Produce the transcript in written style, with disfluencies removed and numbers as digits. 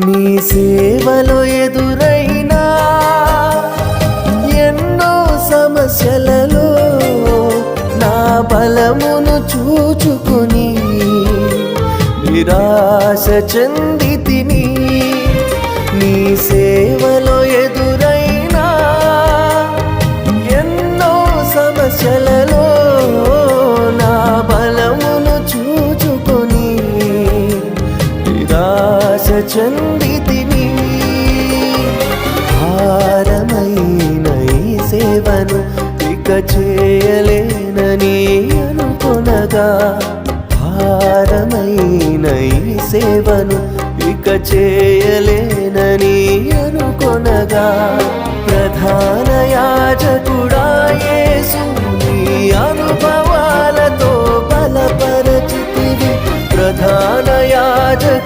నీ సేవలో ఎదురైనా ఎన్నో సమస్యలలో నా బలమును చూచుకుని నిరాశ చెందితిని. నీ సేవలో ఎదురైనా ఎన్నో సమస్యలలో నా బలమును చూచుకొని నిరాశ చెందితిని. భారమైన ఈ సేవను ఇక చేయలేనని అనుకొనగా, భారమైన ఈ సేవను ఇక చేయలేనని అనుకొనగా, ప్రధాన యాజకుడా యేసు నీ అనుభవాలతో బలపరచితివి. ప్రధాన యాజకుడా